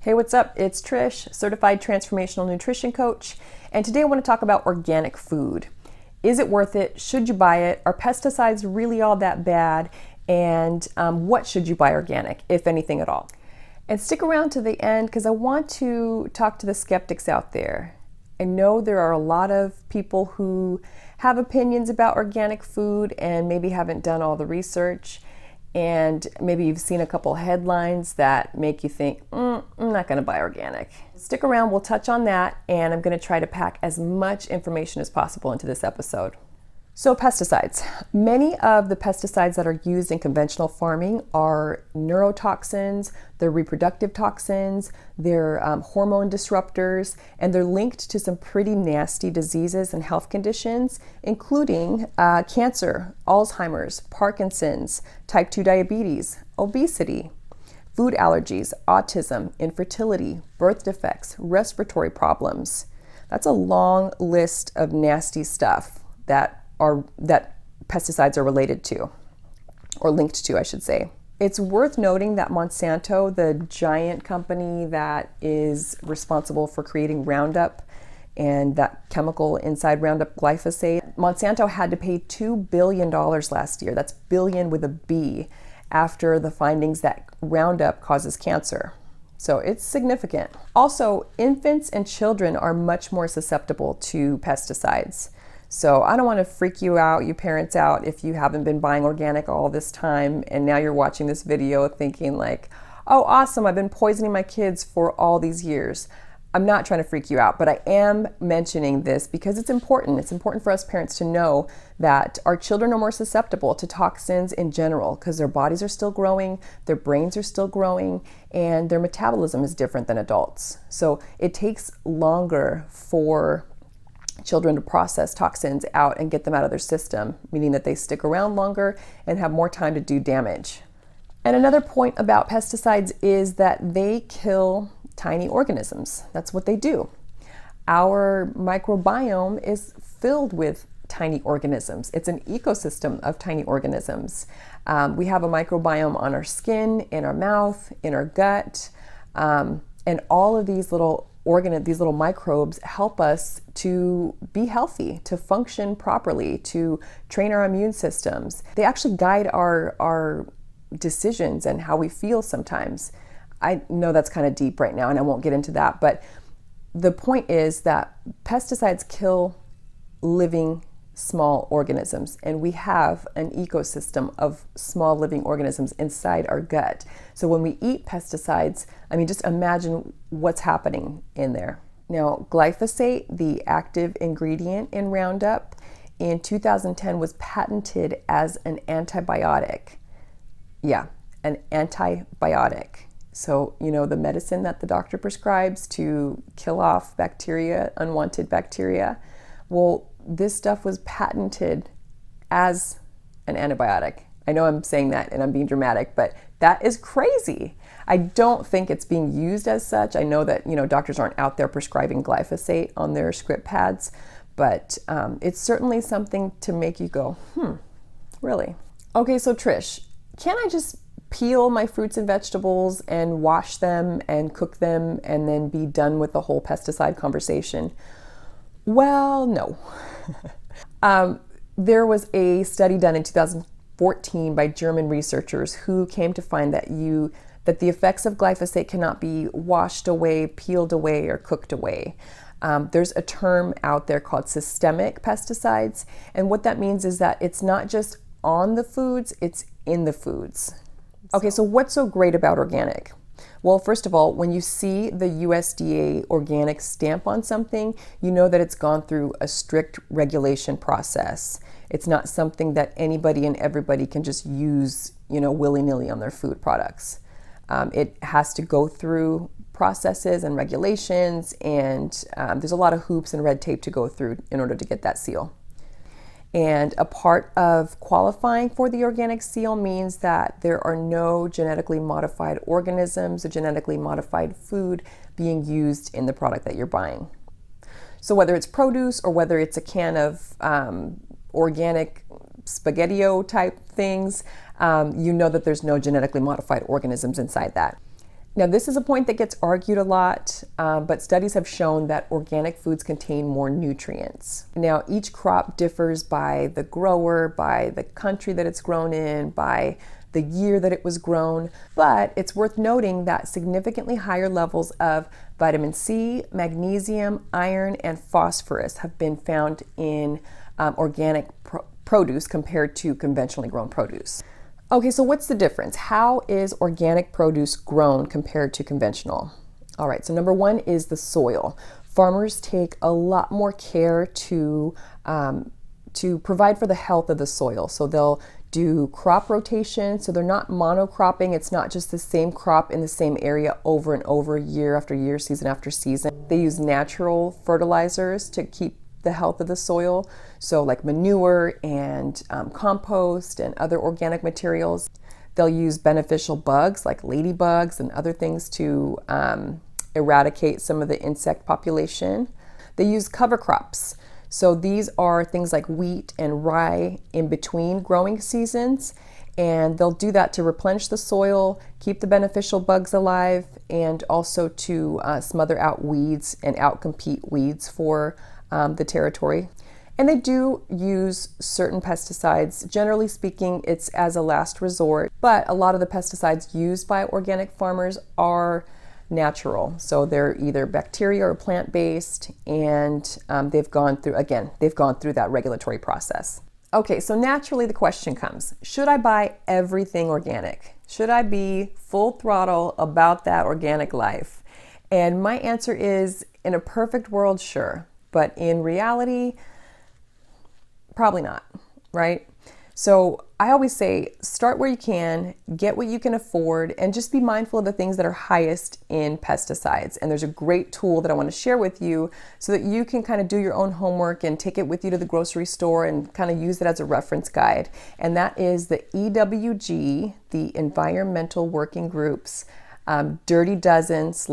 Hey, what's up? It's Trish, certified transformational nutrition coach, and today I want to talk about organic food. Is it worth it? Should you buy it? Are pesticides really all that bad? And what should you buy organic, if anything at all? And stick around to the end because I want to talk to the skeptics out there. I know there are a lot of people who have opinions about organic food and maybe haven't done all the research. And maybe you've seen a couple headlines that make you think, I'm not going to buy organic. Stick around, we'll touch on that, and I'm going to try to pack as much information as possible into this episode. So pesticides. Many of the pesticides that are used in conventional farming are neurotoxins, they're reproductive toxins, they're hormone disruptors, and they're linked to some pretty nasty diseases and health conditions, including cancer, Alzheimer's, Parkinson's, type 2 diabetes, obesity, food allergies, autism, infertility, birth defects, respiratory problems. That's a long list of nasty stuff that pesticides are related to, or linked to, I should say. It's worth noting that Monsanto, the giant company that is responsible for creating Roundup and that chemical inside Roundup, glyphosate, Monsanto had to pay $2 billion last year, that's billion with a B, after the findings that Roundup causes cancer. So it's significant. Also, infants and children are much more susceptible to pesticides. So I don't want to freak you out, you parents out, if you haven't been buying organic all this time and now you're watching this video thinking like, oh awesome, I've been poisoning my kids for all these years. I'm not trying to freak you out, but I am mentioning this because it's important. It's important for us parents to know that our children are more susceptible to toxins in general because their bodies are still growing, their brains are still growing, and their metabolism is different than adults. So it takes longer for children to process toxins out and get them out of their system, meaning that they stick around longer and have more time to do damage. And another point about pesticides is that they kill tiny organisms. That's what they do. Our microbiome is filled with tiny organisms. It's an ecosystem of tiny organisms. We have a microbiome on our skin, in our mouth, in our gut, and all of these little microbes help us to be healthy, to function properly, to train our immune systems. They actually guide our decisions and how we feel sometimes. I know that's kind of deep right now and I won't get into that, but the point is that pesticides kill living small organisms, and we have an ecosystem of small living organisms inside our gut. So when we eat pesticides, I mean, just imagine what's happening in there. Now, glyphosate, the active ingredient in Roundup, in 2010 was patented as an antibiotic. Yeah, an antibiotic. So, you know, the medicine that the doctor prescribes to kill off bacteria, unwanted bacteria. Well, this stuff was patented as an antibiotic. I know I'm saying that and I'm being dramatic, but that is crazy. I don't think it's being used as such. I know that, doctors aren't out there prescribing glyphosate on their script pads, but it's certainly something to make you go, really? Okay, so Trish, can I just peel my fruits and vegetables and wash them and cook them and then be done with the whole pesticide conversation? Well, no. There was a study done in 2014 by German researchers who came to find that the effects of glyphosate cannot be washed away, peeled away, or cooked away. There's a term out there called systemic pesticides, and what that means is that it's not just on the foods, it's in the foods. Okay, so what's so great about organic? Well, first of all, when you see the USDA organic stamp on something, you know that it's gone through a strict regulation process. It's not something that anybody and everybody can just use, willy-nilly on their food products. It has to go through processes and regulations, and there's a lot of hoops and red tape to go through in order to get that seal. And a part of qualifying for the organic seal means that there are no genetically modified organisms or genetically modified food being used in the product that you're buying. So whether it's produce or whether it's a can of organic SpaghettiO type things, you know that there's no genetically modified organisms inside that. Now, this is a point that gets argued a lot, but studies have shown that organic foods contain more nutrients. Now, each crop differs by the grower, by the country that it's grown in, by the year that it was grown, but it's worth noting that significantly higher levels of vitamin C, magnesium, iron, and phosphorus have been found in organic produce compared to conventionally grown produce. Okay, so what's the difference? How is organic produce grown compared to conventional? All right, so number one is the soil. Farmers take a lot more care to provide for the health of the soil. So they'll do crop rotation, so they're not monocropping. It's not just the same crop in the same area over and over, year after year, season after season. They use natural fertilizers to keep the health of the soil, so like manure and compost and other organic materials. They'll use beneficial bugs like ladybugs and other things to eradicate some of the insect population. They use cover crops. So these are things like wheat and rye in between growing seasons, and they'll do that to replenish the soil, keep the beneficial bugs alive, and also to smother out weeds and outcompete weeds for the territory. And they do use certain pesticides. Generally speaking, it's as a last resort, but a lot of the pesticides used by organic farmers are natural. So they're either bacteria or plant-based, and they've gone through that regulatory process. Okay, so naturally the question comes, should I buy everything organic? Should I be full throttle about that organic life? And my answer is, in a perfect world, sure. But in reality, probably not, right? So I always say, start where you can, get what you can afford, and just be mindful of the things that are highest in pesticides. And there's a great tool that I want to share with you so that you can kind of do your own homework and take it with you to the grocery store and kind of use it as a reference guide. And that is the EWG, the Environmental Working Group's Dirty Dozen /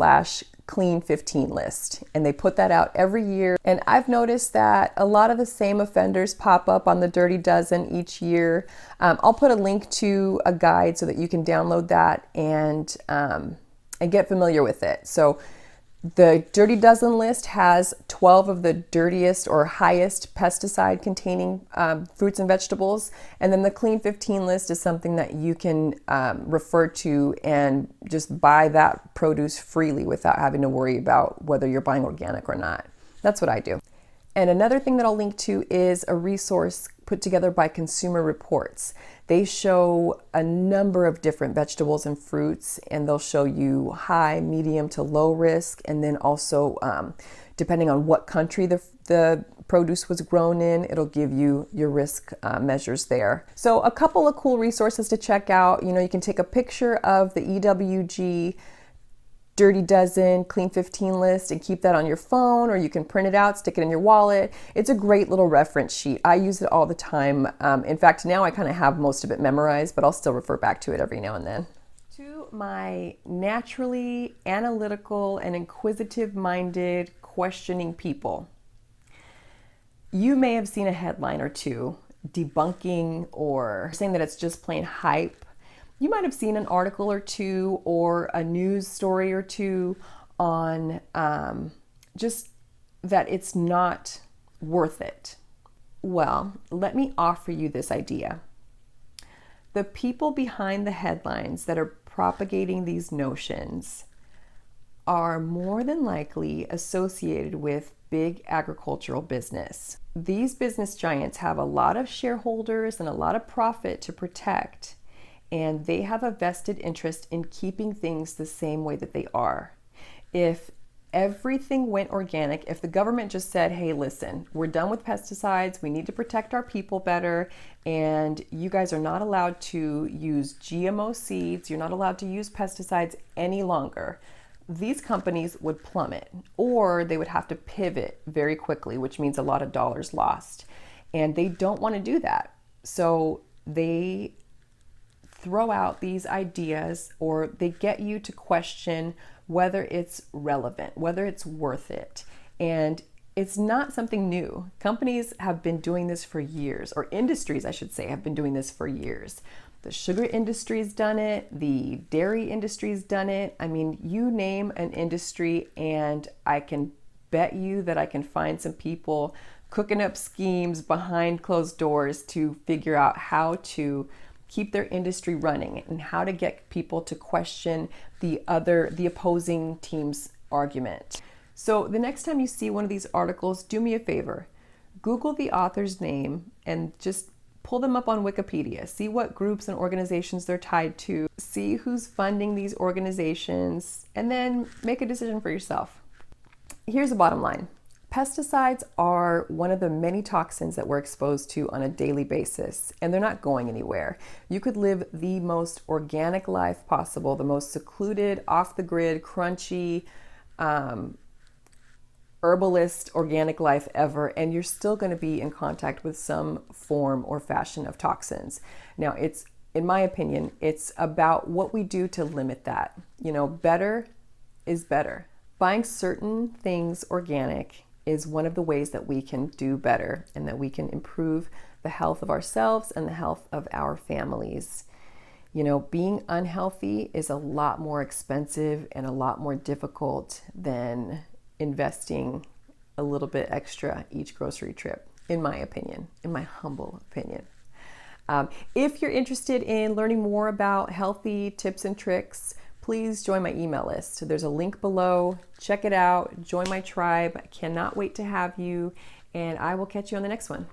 Clean 15 list, and they put that out every year. And I've noticed that a lot of the same offenders pop up on the Dirty Dozen each year. I'll put a link to a guide so that you can download that and get familiar with it. So the Dirty Dozen list has 12 of the dirtiest or highest pesticide containing fruits and vegetables. And then the Clean 15 list is something that you can refer to and just buy that produce freely without having to worry about whether you're buying organic or not. That's what I do. And another thing that I'll link to is a resource put together by Consumer Reports. They show a number of different vegetables and fruits, and they'll show you high, medium to low risk, and then also depending on what country the produce was grown in, it'll give you your risk measures there. So a couple of cool resources to check out. You know, you can take a picture of the EWG Dirty Dozen Clean 15 list and keep that on your phone, or you can print it out, stick it in your wallet. It's a great little reference sheet. I use it all the time. In fact, now I kind of have most of it memorized, but I'll still refer back to it every now and then. To my naturally analytical and inquisitive-minded, questioning people, you may have seen a headline or two debunking or saying that it's just plain hype. You might have seen an article or two or a news story or two on just that it's not worth it. Well, let me offer you this idea. The people behind the headlines that are propagating these notions are more than likely associated with big agricultural business. These business giants have a lot of shareholders and a lot of profit to protect, and they have a vested interest in keeping things the same way that they are. If everything went organic, if the government just said, hey, listen, we're done with pesticides, we need to protect our people better, and you guys are not allowed to use GMO seeds, you're not allowed to use pesticides any longer, these companies would plummet, or they would have to pivot very quickly, which means a lot of dollars lost. And they don't want to do that. So they throw out these ideas, or they get you to question whether it's relevant, whether it's worth it. And it's not something new. Companies have been doing this for years, or industries, I should say, have been doing this for years. The sugar industry's done it, the dairy industry's done it. I mean, you name an industry, and I can bet you that I can find some people cooking up schemes behind closed doors to figure out how to keep their industry running and how to get people to question the opposing team's argument. So the next time you see one of these articles, do me a favor. Google the author's name and just pull them up on Wikipedia. See what groups and organizations they're tied to. See who's funding these organizations, and then make a decision for yourself. Here's the bottom line. Pesticides are one of the many toxins that we're exposed to on a daily basis, and they're not going anywhere. You could live the most organic life possible, the most secluded, off-the-grid, crunchy, herbalist organic life ever, and you're still going to be in contact with some form or fashion of toxins. Now, in my opinion, it's about what we do to limit that. Better is better. Buying certain things organic is one of the ways that we can do better and that we can improve the health of ourselves and the health of our families. Being unhealthy is a lot more expensive and a lot more difficult than investing a little bit extra each grocery trip, in my opinion, in my humble opinion. If you're interested in learning more about healthy tips and tricks, please join my email list. There's a link below. Check it out. Join my tribe. I cannot wait to have you, and I will catch you on the next one.